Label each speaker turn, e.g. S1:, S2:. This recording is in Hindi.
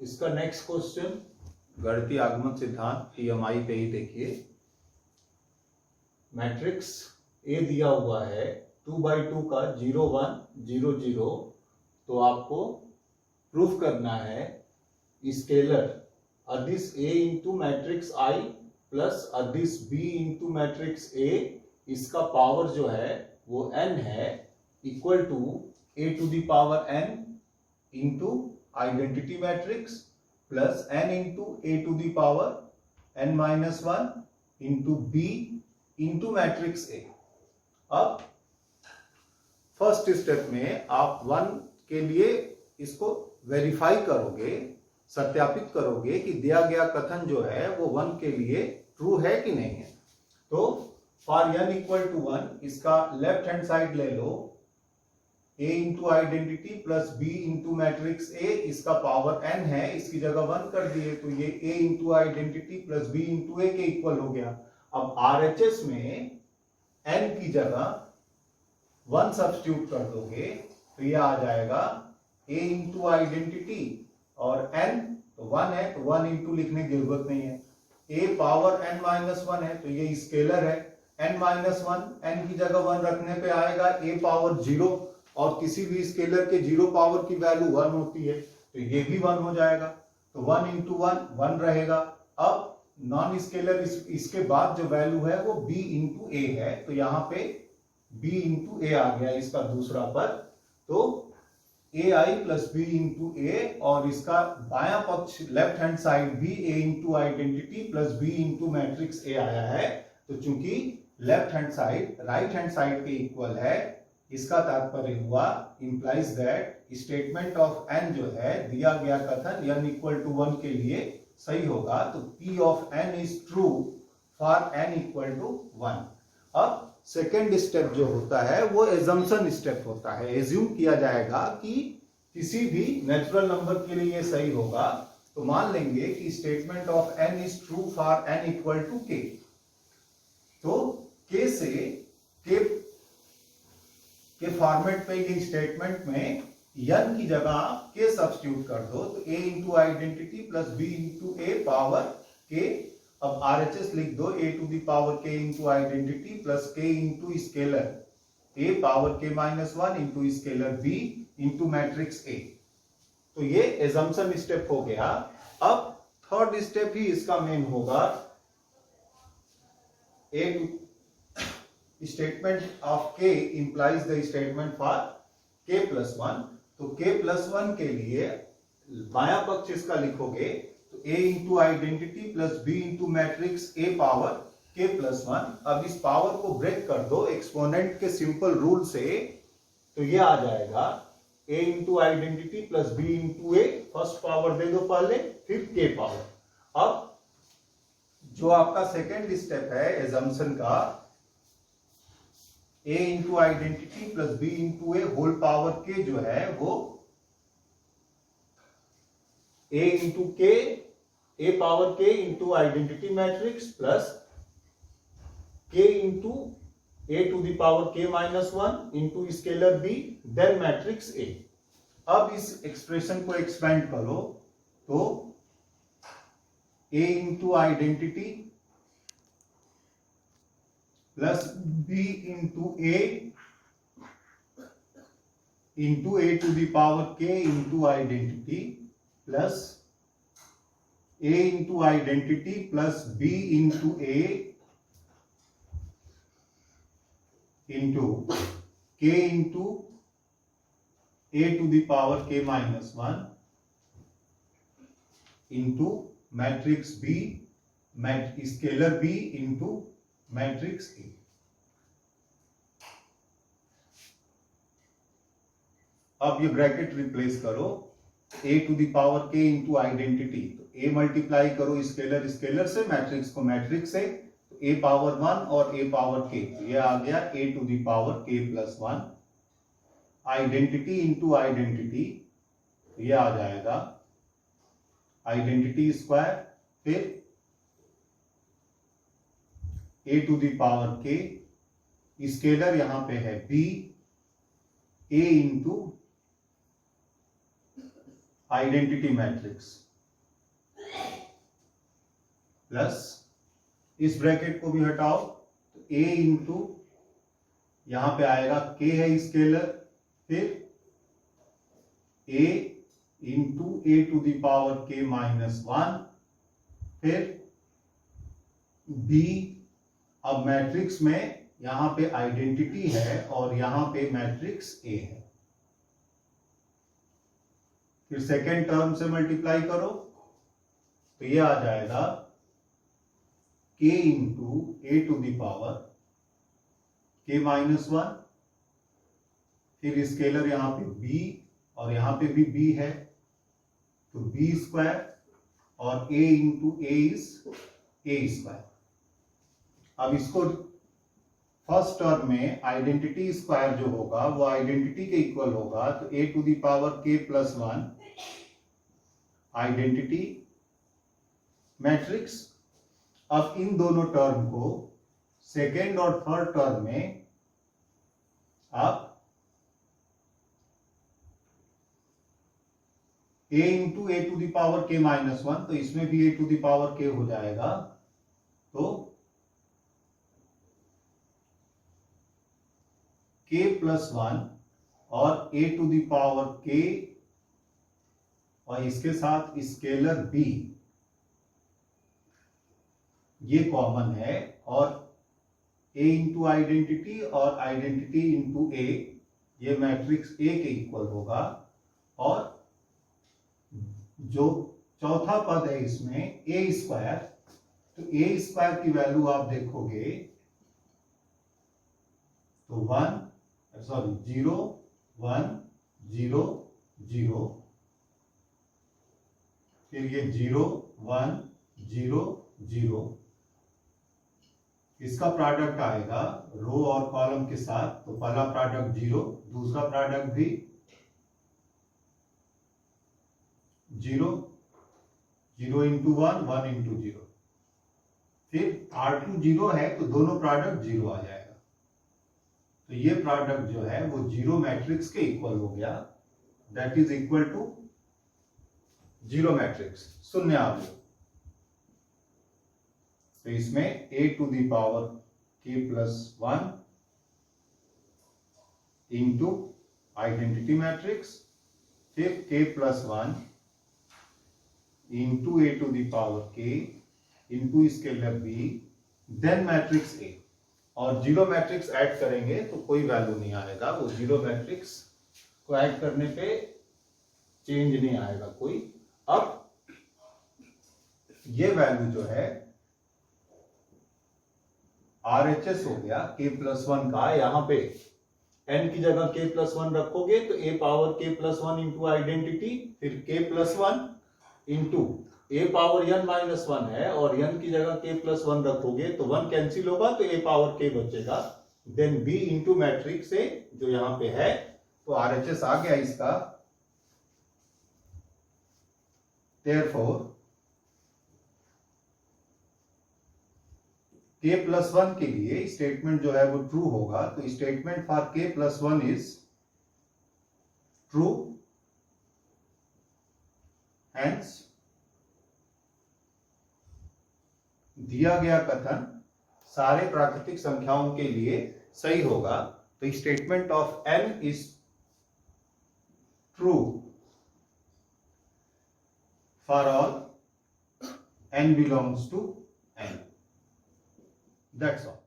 S1: इसका नेक्स्ट क्वेश्चन गणितीय आगमन सिद्धांत ईएमआई पे ही देखिए। मैट्रिक्स ए दिया हुआ है 2x2 का 0 1 0 0। तो आपको प्रूफ करना है स्केलर अदिश A into matrix I plus अदिश बी इंटू मैट्रिक्स ए, इसका पावर जो है वो n है, equal to a to the power n into identity matrix plus n into a to the power n minus 1 into b into matrix a। अब फर्स्ट स्टेप में आप 1 के लिए इसको वेरीफाई करोगे, सत्यापित करोगे कि दिया गया कथन जो है वो 1 के लिए ट्रू है कि नहीं है। तो फॉर n इक्वल टू 1 इसका लेफ्ट हैंड साइड ले लो, a into identity plus b into matrix a, इसका पावर n है, इसकी जगह 1 कर दिए तो ये a into identity plus b into a के इक्वल हो गया। अब RHS में n की जगह 1 सब्स्टिट्यूट कर दोगे तो ये आ जाएगा a इंटू आइडेंटिटी और n तो 1 है तो 1 इंटू लिखने की जरूरत नहीं है, a पावर n माइनस 1 है तो ये स्केलर है, n माइनस 1 n की जगह 1 रखने पे आएगा a पावर 0, और किसी भी स्केलर के 0 पावर की वैल्यू 1 होती है तो ये भी 1 हो जाएगा। तो 1 इंटू 1 1 रहेगा। अब नॉन स्केलर इसके बाद जो वैल्यू है वो b इंटू ए है, तो यहाँ पे b इंटू ए आ गया इसका दूसरा पद। तो ए आई प्लस बी इंटू ए, और इसका बायां पक्ष लेफ्ट हैंड साइड भी a into identity plus b into matrix a आया है। तो चूंकि left hand side right hand side के इक्वल है, इसका तात्पर्य हुआ implies that statement of n जो है दिया गया कथन n इक्वल टू 1 के लिए सही होगा। तो p of n is true for n equal to 1। अब सेकेंड स्टेप जो होता है वो एजम्पशन स्टेप होता है। एज्यूम किया जाएगा कि किसी भी नेचुरल नंबर के लिए ये सही होगा। तो मान लेंगे कि statement of n is true for n equal to k। तो k से k के फॉर्मेट पे ये स्टेटमेंट में n की जगह k सब्स्टिट्यूट कर दो तो a into identity plus b into A power k। अब RHS लिख दो a to the power k into identity plus k into scalar a power k minus 1 into scalar b into matrix a। तो ये एजम्पशन स्टेप हो गया। अब थर्ड स्टेप ही इसका मेन होगा। a statement of k implies the statement for k plus 1। तो k प्लस 1 के लिए बायां पक्ष इसका लिखोगे तो a into identity plus b into matrix a power k plus 1। अब इस पावर को ब्रेक कर दो एक्सपोनेंट के सिंपल रूल से, तो ये आ जाएगा a into identity plus b into A, first power दे दो पहले, फिर k पावर। अब जो आपका सेकेंड स्टेप है एजम्पशन का, a into identity plus b into A whole power k जो है वो a into k, a power k into identity matrix plus k into a to the power k minus 1 into scalar b then matrix a। अब इस एक्सप्रेशन को एक्सपेंड करो तो a into identity plus b into A into A to the power k into identity plus a into identity plus b into A into k into a to the power k minus 1 into matrix b scalar b into matrix a। अब ये ब्रैकेट रिप्लेस करो, a to the power k into identity, तो a मल्टीप्लाई करो स्केलर स्केलर से, मैट्रिक्स को मैट्रिक्स से, तो a पावर 1 और a पावर k, तो ये आ गया a to the power k plus 1। Identity into identity, तो ये आ जाएगा आइडेंटिटी स्क्वायर, फिर a to the power k, scalar यहां पे है b, a into identity matrix plus इस ब्रैकेट को भी हटाओ तो a इंटू यहां पे आएगा k है स्केलर, फिर a into a to the power k minus 1, फिर b। अब मैट्रिक्स में यहां पे आइडेंटिटी है और यहां पे मैट्रिक्स a है, फिर सेकेंड टर्म से मल्टीप्लाई करो तो ये आ जाएगा k into a to the power k minus 1, फिर स्केलर यहां पे b और यहां पे भी b है तो b स्क्वायर और a into a is a square. अब इसको फर्स्ट टर्म में आइडेंटिटी स्क्वायर जो होगा वो आइडेंटिटी के इक्वल होगा, तो a to the power k plus 1 identity matrix. अब इन दोनों टर्म को सेकेंड और थर्ड टर्म में आप a into A to the power k minus 1, तो इसमें भी a to the power k हो जाएगा, तो k प्लस 1 और a to the power k और इसके साथ स्केलर b ये कॉमन है, और a इंटू आइडेंटिटी और आइडेंटिटी इंटू a ये मैट्रिक्स a के इक्वल होगा, और जो चौथा पद है इसमें a स्क्वायर, तो a स्क्वायर की वैल्यू आप देखोगे तो 0 1 0 0, फिर ये 0 1 0 0, इसका प्रोडक्ट आएगा रो और कॉलम के साथ, तो पहला प्रोडक्ट 0, दूसरा प्रोडक्ट भी 0, 0 इंटू 1 1 इंटू 0, फिर R2 0 है तो दोनों प्रोडक्ट 0 आ जाएगा, तो ये प्रोडक्ट जो है वो 0 मैट्रिक्स के इक्वल हो गया, that is equal to 0 matrix, शून्य आवेग। तो इसमें a to the power k plus 1 into identity matrix, फिर k plus 1 into a to the power k into scalar b, then matrix a। और 0 मैट्रिक्स ऐड करेंगे तो कोई वैल्यू नहीं आएगा, वो 0 मैट्रिक्स को ऐड करने पे चेंज नहीं आएगा कोई। अब ये वैल्यू जो है RHS हो गया k प्लस 1 का, यहां पे n की जगह k प्लस 1 रखोगे तो a power k plus 1 into identity, फिर k plus 1 into a power n minus 1 है, और n की जगह k प्लस 1 रखोगे तो 1 कैंसिल होगा तो a पावर k बचेगा, देन b इंटू मैट्रिक्स से जो यहां पे है, तो RHS आ गया इसका। Therefore k प्लस 1 के लिए स्टेटमेंट जो है वो ट्रू होगा, तो statement for k plus 1 is true, hence दिया गया कथन सारे प्राकृतिक संख्याओं के लिए सही होगा, तो statement of n is true for all n belongs to n. That's all.